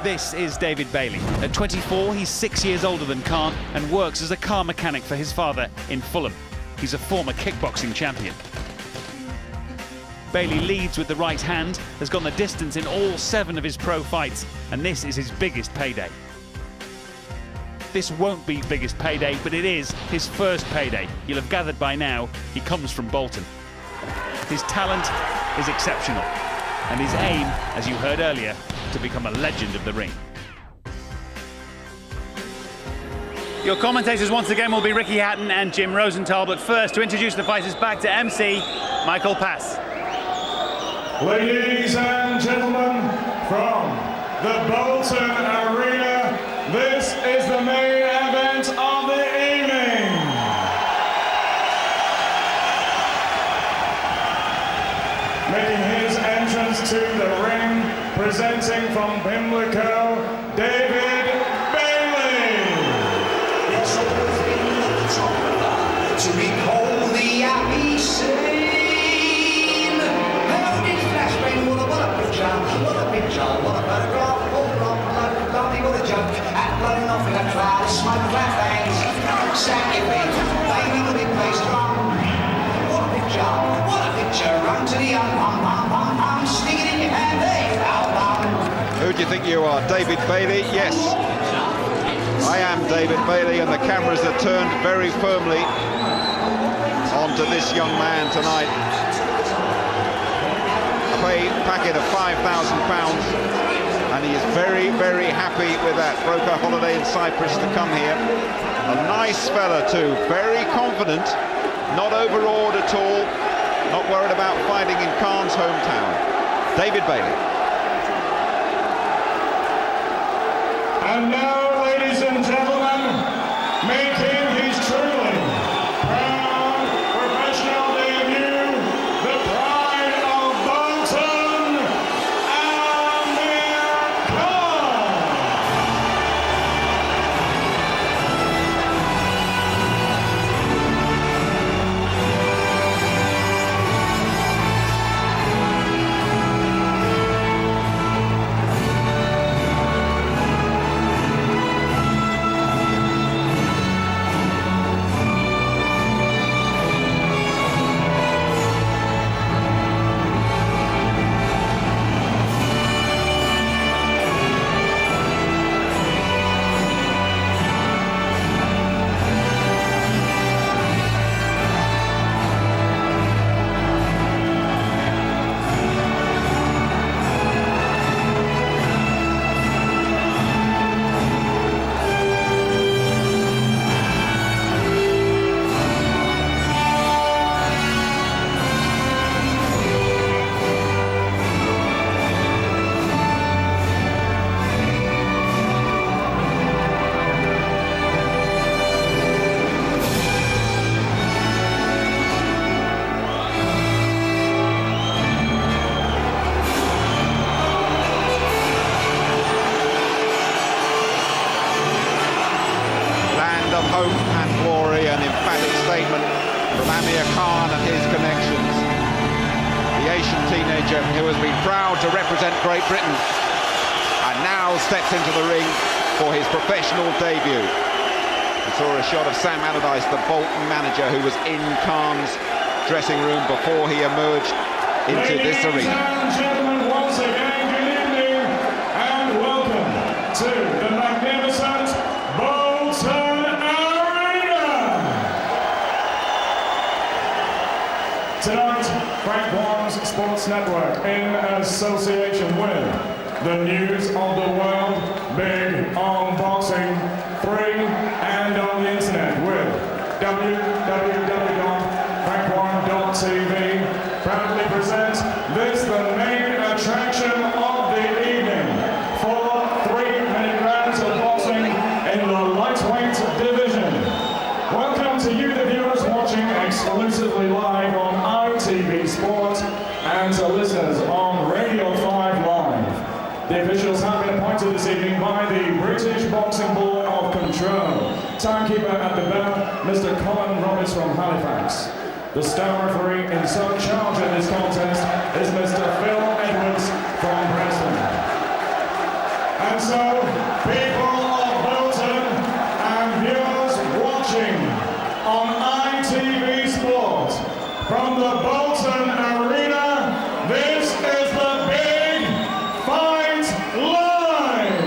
This is David Bailey. At 24, he's 6 years older than Khan and works as a car mechanic for his father in Fulham. He's a former kickboxing champion. Bailey leads with the right hand, has gone the distance in all 7 of his pro fights, and this is his biggest payday. This won't be biggest payday, but it is his first payday. You'll have gathered by now, he comes from Bolton. His talent is exceptional, and his aim, as you heard earlier, to become a legend of the ring. Your commentators once again will be Ricky Hatton and Jim Rosenthal, but first, to introduce the fighters back to MC, Michael Pass. Ladies and gentlemen, from the Bolton Arena, this is the main event of the evening. Making his entrance to the ring, presenting from Pimlico, David Bailey. It's always been the top to recall the happy scene. How did flashbang, what a picture, what a photograph, all wrong, bloody, what a joke, and blowing off in a cloud of smoke, flashbangs, sack your feet, banging the big bass drum. What a picture, run to the stick it in your hand, there, Who do you think you are? David Bailey? Yes. I am David Bailey, and the cameras are turned very firmly onto this young man tonight. A pay packet of £5,000, and he is very, very happy with that. Broke a holiday in Cyprus to come here. A nice fella too, very confident, not overawed at all, not worried about fighting in Khan's hometown. David Bailey. And now, ladies and gentlemen, making his truly proud professional debut, the pride of Bolton, Amir Khan. Hope and glory, an emphatic statement from Amir Khan and his connections. The Asian teenager who has been proud to represent Great Britain and now steps into the ring for his professional debut. We saw a shot of Sam Allardyce, the Bolton manager, who was in Khan's dressing room before he emerged into this arena. Ladies and gentlemen, once again, good evening and welcome to the magnificent Bolton Arena. Tonight, Frank Warren's Sports Network, in association with the news of the world, big on boxing, free and on the internet with www.frankwarren.tv, proudly present this, the main attraction of the evening. 4 3-minute rounds of boxing in the lightweight division. Welcome to you, the viewers, watching exclusively live on ITV Sport and to listeners on Radio 5 Live. The officials have been appointed this evening by the British Boxing Board of Control. Timekeeper at the bell, Mr. Colin Roberts from Halifax. The star referee in sole charge of this contest is Mr. Phil Edwards from Preston. And And so, people of Bolton and viewers watching on ITV Sport from the Bolton Arena, this is the Big Fight Live!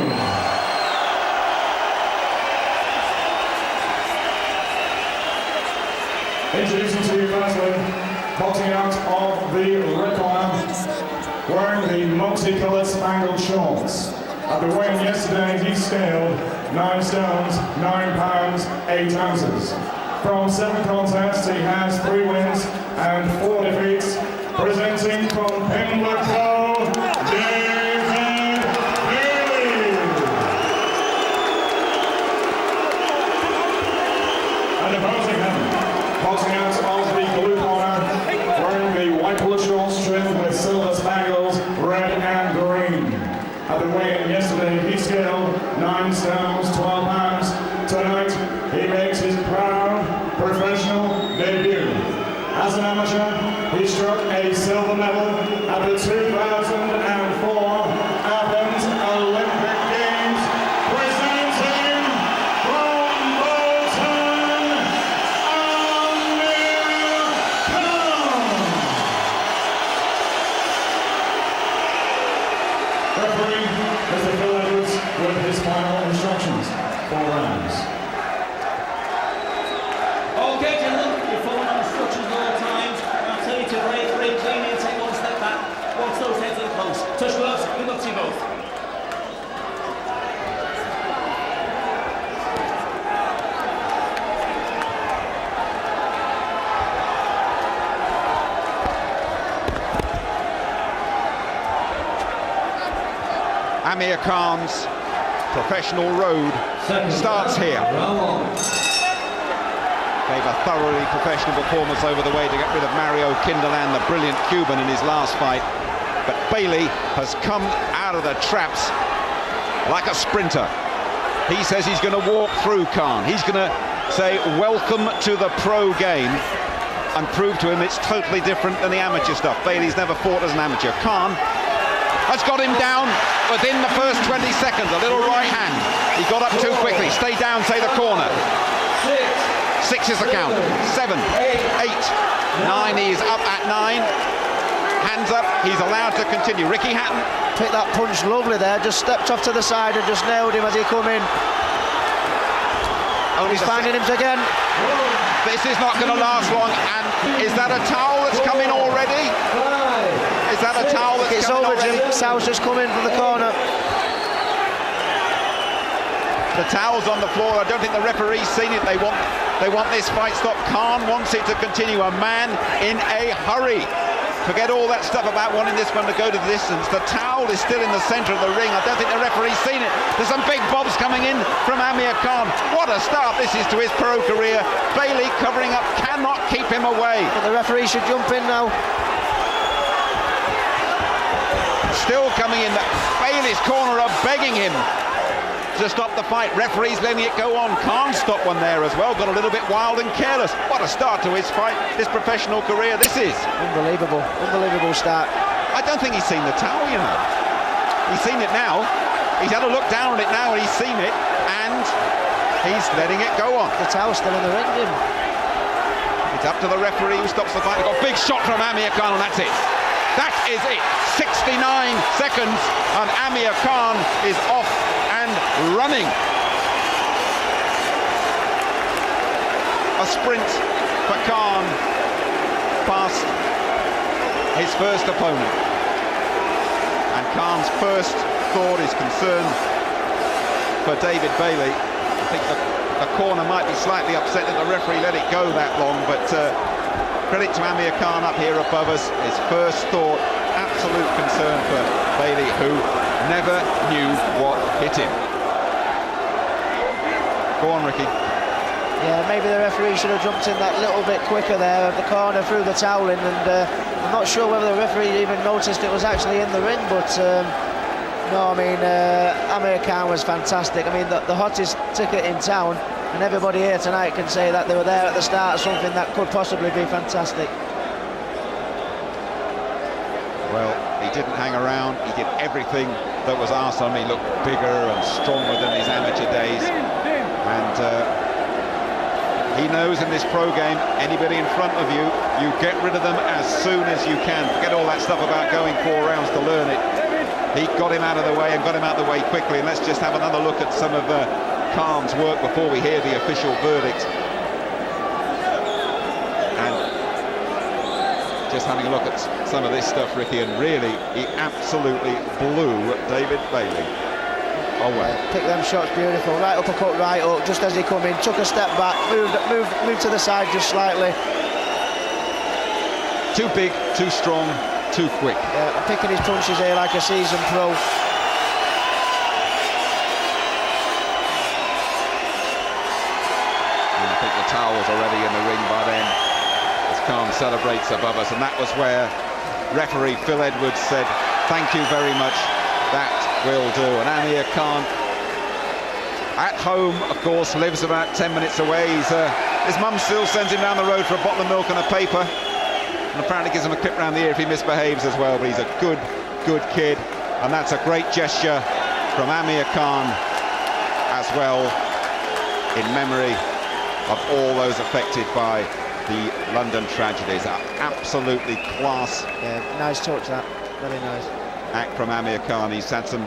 Introducing to you firstly, boxing out of the red corner, wearing the multicolored spangled shorts. At the weigh-in yesterday, he scaled 9 stones, 9 pounds, 8 ounces. From 7 contests, he has 3 wins and 4 defeats. Presenting from Pimlico, David Bailey. And opposing him, boxing out of the blue corner, wearing the white polo shorts trimmed with silver spangles, red and green. At the weigh-in yesterday, he scaled 9 stones, 12 pounds. Tonight, he makes his proud professional debut. As an amateur, he struck a silver medal at the 2004 Athens Olympic Games, presenting from Bolton, Amir Khan. Referee Mr. Phil Edwards with his final instructions. 4 rounds. Okay, gentlemen, you're following our instructions at all times. I'll tell you to break cleanly and take 1 step back. Watch those heads in close. Touch gloves, good luck to you both. Amir Khan's professional road starts here. Gave a thoroughly professional performance over the way to get rid of Mario Kindelan, the brilliant Cuban, in his last fight. But Bailey has come out of the traps like a sprinter. He says he's going to walk through Khan. He's going to say, welcome to the pro game, and prove to him it's totally different than the amateur stuff. Bailey's never fought as an amateur. Khan has got him down within the first 20 seconds. A little right hand. He got up too quickly. Stay down, say the corner. 6 is the count. 7, 8, 9. He is up at 9. Hands up. He's allowed to continue. Ricky Hatton picked that punch lovely there. Just stepped off to the side and just nailed him as he come in. He's finding him again. This is not going to last long. And is that a towel that's come in already? Is that a towel that's it's coming over, already? Jim. Towel's just come in from the corner. The towel's on the floor. I don't think the referee's seen it. They want this fight stopped. Khan wants it to continue. A man in a hurry. Forget all that stuff about wanting this one to go to the distance. The towel is still in the centre of the ring. I don't think the referee's seen it. There's some big bobs coming in from Amir Khan. What a start this is to his pro career. Bailey covering up, cannot keep him away. But the referee should jump in now. Still coming in. Bailey's corner are begging him to stop the fight. Referee's letting it go on. Khan stopped one there as well. Got a little bit wild and careless. What a start to his fight, his professional career. This is unbelievable start. I don't think he's seen the towel, you know. He's seen it now. He's had a look down on it now and he's seen it, and he's letting it go on. The towel's still in the ring, Jim. It's up to the referee who stops the fight. We've got a big shot from Amir Khan, and that's it. That is it. 69 seconds and Amir Khan is off and running. A sprint for Khan past his first opponent. And Khan's first thought is concern for David Bailey. I think the corner might be slightly upset that the referee let it go that long, but credit to Amir Khan up here above us. His first thought, absolute concern for Bailey, who never knew what hit him. Go on, Ricky. Yeah, maybe the referee should have jumped in that little bit quicker there at the corner, threw the towel in, and I'm not sure whether the referee even noticed it was actually in the ring, but no, I mean, Amir Khan was fantastic. I mean, the hottest ticket in town, and everybody here tonight can say that they were there at the start of something that could possibly be fantastic. Well, he didn't hang around. He did everything that was asked of him. He looked bigger and stronger than his amateur days. And he knows in this pro game, anybody in front of you, you get rid of them as soon as you can. Forget all that stuff about going 4 rounds to learn it. He got him out of the way and got him out of the way quickly. And let's just have another look at some of Khan's work before we hear the official verdict. And just having a look at some of this stuff, Ricky, and really, he absolutely blew David Bailey away. Picked them shots beautiful, right uppercut, right up, just as he come in, took a step back, moved to the side just slightly. Too big, too strong, too quick. Yeah, picking his punches here like a seasoned pro. And I think the towel was already in the ring by then, as Khan celebrates above us, and that was where referee Phil Edwards said, "Thank you very much, that will do." And Amir Khan, at home, of course, lives about 10 minutes away. His mum still sends him down the road for a bottle of milk and a paper, and apparently gives him a clip round the ear if he misbehaves as well. But he's a good kid, and that's a great gesture from Amir Khan as well, in memory of all those affected by the London tragedies. Absolutely class. Yeah, nice touch that, very nice. Act from Amir Khan. He's had some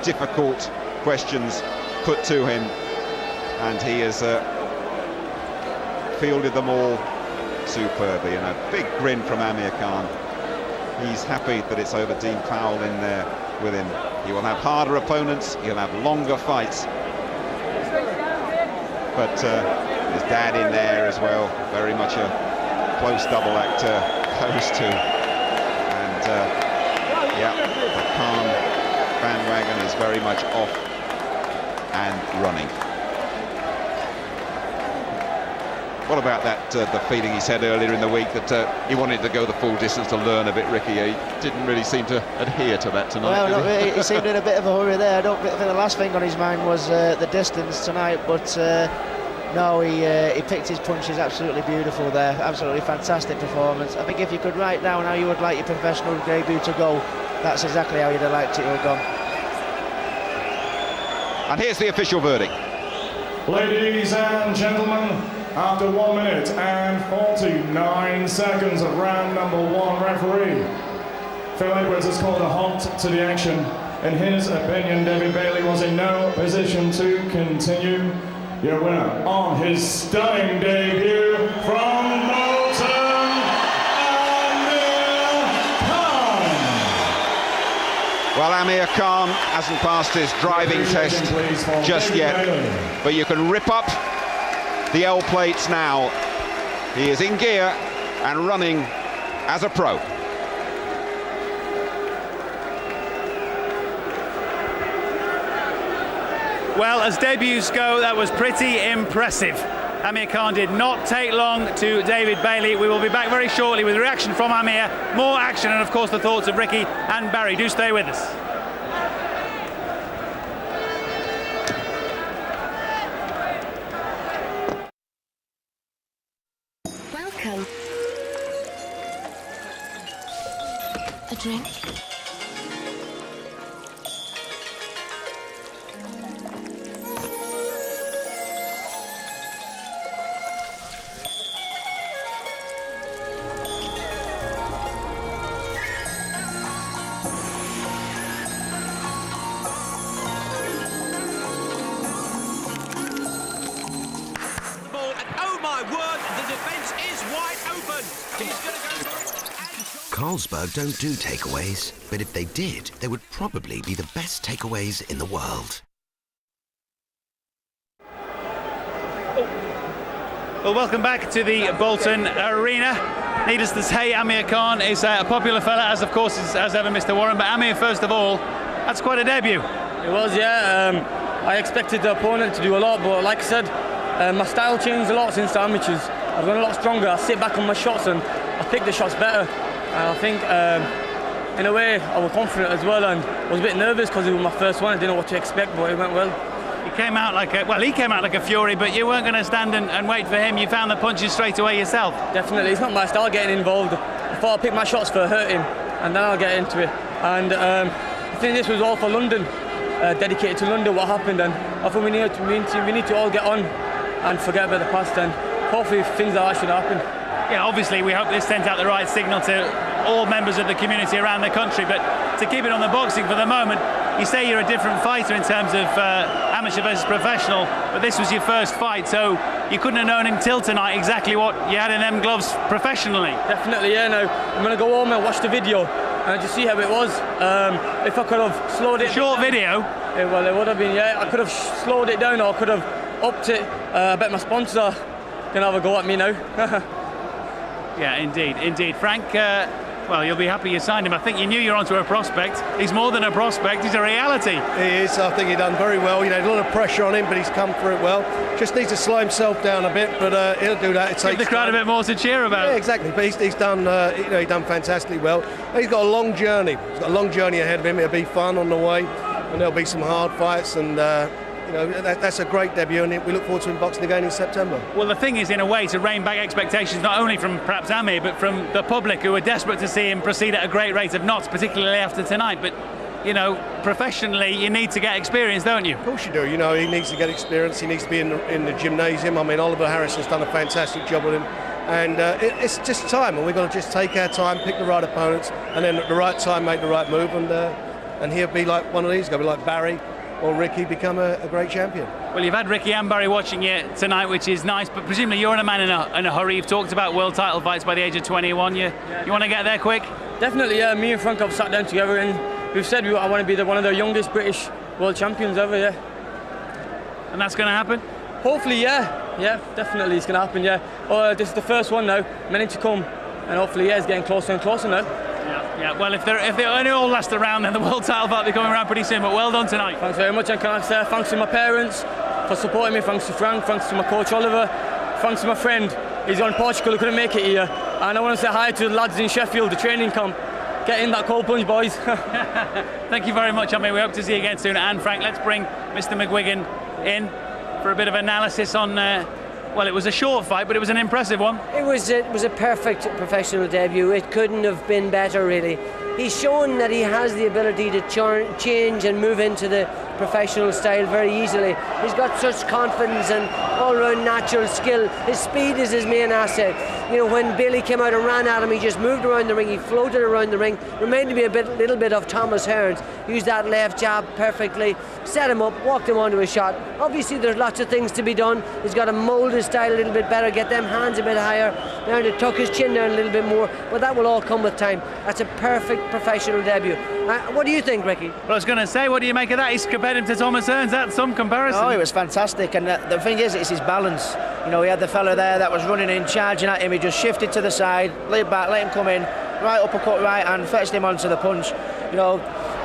difficult questions put to him, and he has fielded them all superbly, and a big grin from Amir Khan. He's happy that it's over Dean Powell in there with him. He will have harder opponents, he'll have longer fights, but his dad in there as well, very much a close double act those two. And yeah, the Khan bandwagon is very much off and running. What about that, the feeling he said earlier in the week that he wanted to go the full distance to learn a bit, Ricky? He didn't really seem to adhere to that tonight. Well, not really. He seemed in a bit of a hurry there. I don't think the last thing on his mind was the distance tonight, but no, he picked his punches absolutely beautiful there. Absolutely fantastic performance. I think if you could write down how you would like your professional debut to go, that's exactly how you'd have liked it to have gone. And here's the official verdict. Ladies and gentlemen, after 1 minute and 49 seconds of round number 1, referee Phil Edwards has called a halt to the action. In his opinion, David Bailey was in no position to continue. Your winner on his stunning debut from Bolton, Amir Khan. Well, Amir Khan hasn't passed his driving test just yet, but you can rip up the L plates now. He is in gear and running as a pro. Well, as debuts go, that was pretty impressive. Amir Khan did not take long to David Bailey. We will be back very shortly with a reaction from Amir, more action, and of course the thoughts of Ricky and Barry. Do stay with us. Welcome. A drink? Carlsberg don't do takeaways, but if they did, they would probably be the best takeaways in the world. Well, welcome back to the Bolton Arena. Needless to say, Amir Khan is a popular fella, as of course as ever Mr. Warren. But Amir, first of all, that's quite a debut. It was, yeah. I expected the opponent to do a lot, but like I said, my style changed a lot since the amateurs. I've gone a lot stronger. I sit back on my shots and I pick the shots better. And I think, in a way, I was confident as well, and I was a bit nervous because it was my first one. I didn't know what to expect, but it went well. He came out like a fury, but you weren't going to stand and wait for him. You found the punches straight away yourself. Definitely, it's not my style getting involved. I thought I'd pick my shots for hurting, and then I'll get into it. And I think this was all for London, dedicated to London, what happened, and I think we need to all get on and forget about the past, and hopefully things like that should happen. Yeah, obviously we hope this sends out the right signal to all members of the community around the country, but to keep it on the boxing for the moment, you say you're a different fighter in terms of amateur versus professional, but this was your first fight, so you couldn't have known until tonight exactly what you had in them gloves professionally. Definitely, yeah. Now I'm going to go home and watch the video and just see how it was. If I could have slowed it. Short video. Well, it would have been, yeah. I could have slowed it down, or I could have upped it. I bet my sponsor can have a go at me now. Yeah, indeed. Frank, well, you'll be happy you signed him. I think you knew you were onto a prospect. He's more than a prospect, he's a reality. He is. I think he done very well. You know, a lot of pressure on him, but he's come through it well. Just needs to slow himself down a bit, but he'll do that. Give the crowd a bit more to cheer about. Yeah, exactly. But he's done, he's done fantastically well. He's got a long journey. He's got a long journey ahead of him. It'll be fun on the way, and there'll be some hard fights, and you know, that's a great debut, and we look forward to him boxing again in September. Well, the thing is, in a way, to rein back expectations, not only from perhaps Amir, but from the public, who are desperate to see him proceed at a great rate of knots, particularly after tonight. But, you know, professionally, you need to get experience, don't you? Of course you do. You know, he needs to get experience. He needs to be in the gymnasium. I mean, Oliver Harrison's done a fantastic job with him. And it's just time, and we've got to just take our time, pick the right opponents, and then at the right time make the right move, and he'll be like one of these, going to be like Barry or Ricky, become a great champion. Well, you've had Ricky and Barry watching you tonight, which is nice, but presumably you're a man in a hurry. You've talked about world title fights by the age of 21. You want to get there quick? Definitely, yeah. Me and Frank have sat down together and we've said I want to be one of the youngest British world champions ever, yeah. And that's going to happen? Hopefully, yeah. Yeah, definitely it's going to happen, yeah. This is the first one now, many to come, and hopefully, yeah, it's getting closer and closer now. Yeah, well, if they only all last around, then the world title fight will be coming around pretty soon, but well done tonight. Thanks very much, and can I say thanks to my parents for supporting me, thanks to Frank, thanks to my coach Oliver, thanks to my friend, he's on Portugal, who couldn't make it here, and I want to say hi to the lads in Sheffield, the training camp. Get in that cold plunge, boys. Thank you very much, Amir. We hope to see you again soon. And Frank, let's bring Mr. McGuigan in for a bit of analysis on well, it was a short fight, but it was an impressive one. It was a perfect professional debut. It couldn't have been better, really. He's shown that he has the ability to change and move into the professional style very easily. He's got such confidence and all-round natural skill. His speed is his main asset. You know, when Bailey came out and ran at him, he just moved around the ring, he floated around the ring, reminded me a little bit of Thomas Hearns. Used that left jab perfectly, set him up, walked him onto a shot. Obviously there's lots of things to be done. He's got to mould his style a little bit better, get them hands a bit higher, learn to tuck his chin down a little bit more, but that will all come with time. That's a perfect professional debut. What do you think, Ricky? Well, I was going to say, what do you make of that? He's compared him to Thomas Hearns. That's some comparison. Oh, it was fantastic, and the thing is, it's his balance. You know, he had the fella there that was running in, charging at him. He just shifted to the side, laid back, let him come in, right uppercut, right hand, fetched him onto the punch. You know,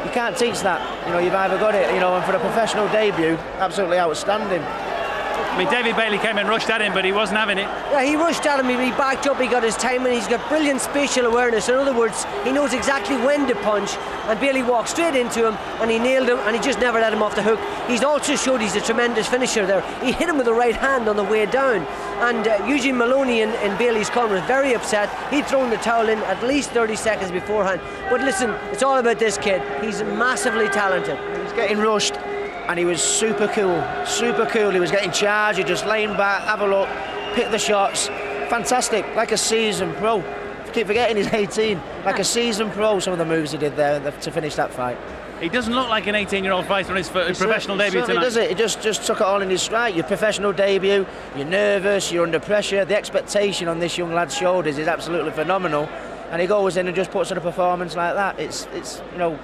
you can't teach that. You know, you've either got it. You know, and for a professional debut, absolutely outstanding. I mean, David Bailey came and rushed at him, but he wasn't having it. Yeah, he rushed at him, he backed up, he got his timing, he's got brilliant spatial awareness. In other words, he knows exactly when to punch, and Bailey walked straight into him, and he nailed him, and he just never let him off the hook. He's also showed he's a tremendous finisher there. He hit him with the right hand on the way down, and Eugene Maloney in Bailey's corner was very upset. He'd thrown the towel in at least 30 seconds beforehand. But listen, it's all about this kid. He's massively talented. He's getting rushed, and he was super cool. He was getting charged, he just laying back, have a look, pick the shots. Fantastic, like a seasoned pro. I keep forgetting he's 18. Like a seasoned pro, some of the moves he did there to finish that fight. He doesn't look like an 18-year-old fighter on his professional debut tonight. Does it? He just took it all in his stride. Your professional debut, you're nervous, you're under pressure. The expectation on this young lad's shoulders is absolutely phenomenal. And he goes in and just puts on a performance like that. It's you know,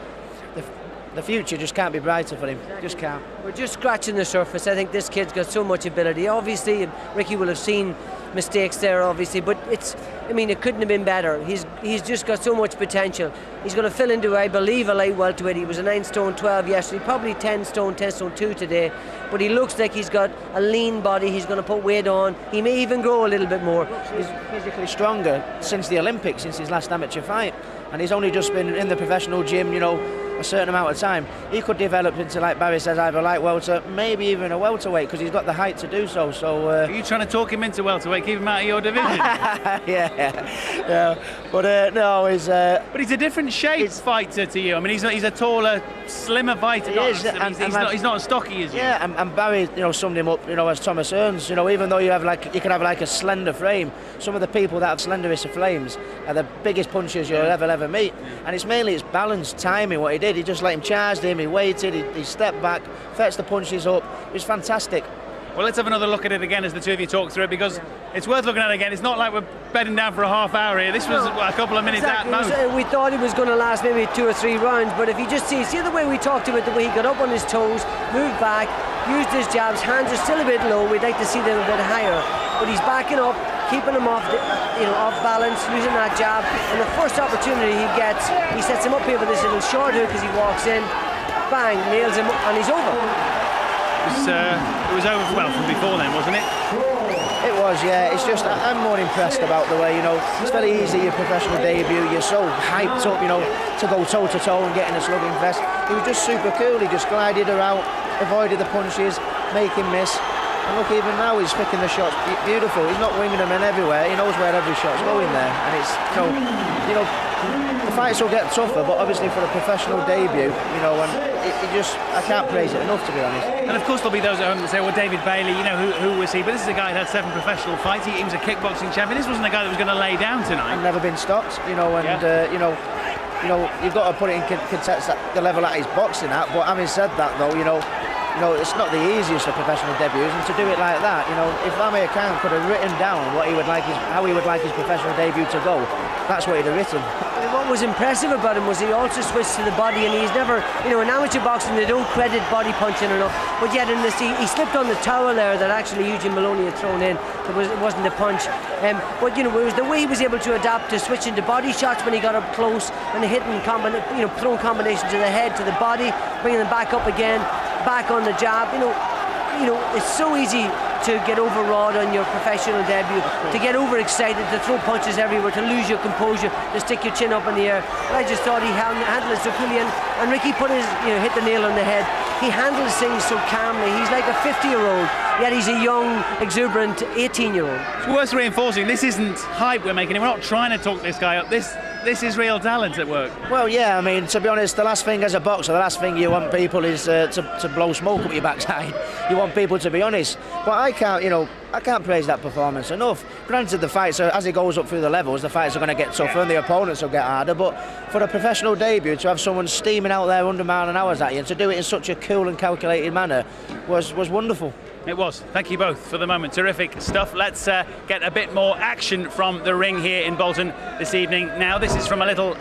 the future just can't be brighter for him. Just can't. We're just scratching the surface. I think this kid's got so much ability. Obviously, Ricky will have seen mistakes there, obviously, but it couldn't have been better. He's just got so much potential. He's going to fill into, I believe, a light welterweight. He was a 9 stone 12 yesterday, probably 10 stone 2 today, but he looks like he's got a lean body. He's going to put weight on. He may even grow a little bit more. He's physically stronger since the Olympics, since his last amateur fight, and he's only just been in the professional gym, you know, a certain amount of time, he could develop into, like Barry says, either light welter, maybe even a welterweight, because he's got the height to do so. So are you trying to talk him into welterweight, keep him out of your division? yeah. But no, he's. But he's a different shape fighter to you. I mean, he's a taller, slimmer fighter. He's not as stocky as you. Yeah, and Barry, summed him up, as Thomas Earns. Even though you can have like a slender frame, some of the people that have slenderest of frames are the biggest punchers you'll ever meet. And it's mainly his balance, timing, what he did. He just let him charge him, he waited, he stepped back, fetched the punches up. It was fantastic. Well, let's have another look at it again as the two of you talk through it, because it's worth looking at it again. It's not like we're bedding down for a half hour here. This was a couple of minutes at most. We thought it was going to last maybe 2 or 3 rounds, but if you just see the way we talked about the way he got up on his toes, moved back, used his jabs, hands are still a bit low. We'd like to see them a bit higher, but he's backing up, keeping him off balance, using that jab. And the first opportunity he gets, he sets him up here with this little short hook as he walks in, bang, nails him, and he's over. It was over from before then, wasn't it? It was, yeah. It's just I'm more impressed about the way, it's very easy, your professional debut, you're so hyped up, to go toe to toe and get in a slugging fest. He was just super cool. He just glided around, avoided the punches, make him miss. And look, even now he's picking the shots beautiful. He's not winging them in everywhere. He knows where every shot's going there, and it's the fights will get tougher, but obviously for a professional debut, and I can't praise it enough, to be honest. And of course there'll be those at home that say, well, David Bailey, who was he? But this is a guy that had 7 professional fights. He was a kickboxing champion. This wasn't a guy that was going to lay down tonight. And never been stopped, you've got to put it in context at the level that he's boxing at. But having said that, though, it's not the easiest of professional debuts, and to do it like that, if Amir Khan could have written down how he would like his professional debut to go, that's what he'd have written. What was impressive about him was he also switched to the body, and he's never, in amateur boxing they don't credit body punching enough, but yet in this he slipped on the towel there that actually Eugene Maloney had thrown in. It wasn't a punch, but it was the way he was able to adapt to switching to body shots when he got up close, and hitting throwing combinations to the head, to the body, bringing them back up again, back on the jab. It's so easy to get overawed on your professional debut, to get overexcited, to throw punches everywhere, to lose your composure, to stick your chin up in the air. I just thought he handled it so coolly, and Ricky hit the nail on the head. He handles things so calmly. He's like a 50-year-old, yet he's a young, exuberant 18-year-old. It's worth reinforcing, this isn't hype we're making. We're not trying to talk this guy up. This is real talent at work. Well, yeah, I mean, to be honest, the last thing as a boxer, the last thing you want people is to blow smoke up your backside. You want people to be honest. But I can't praise that performance enough. Granted, the fights, as it goes up through the levels, the fights are going to get tougher and the opponents will get harder. But for a professional debut, to have someone steaming out there 100 mile an hour at you, and to do it in such a cool and calculated manner was wonderful. It was. Thank you both for the moment. Terrific stuff. Let's get a bit more action from the ring here in Bolton this evening. Now, this is from a little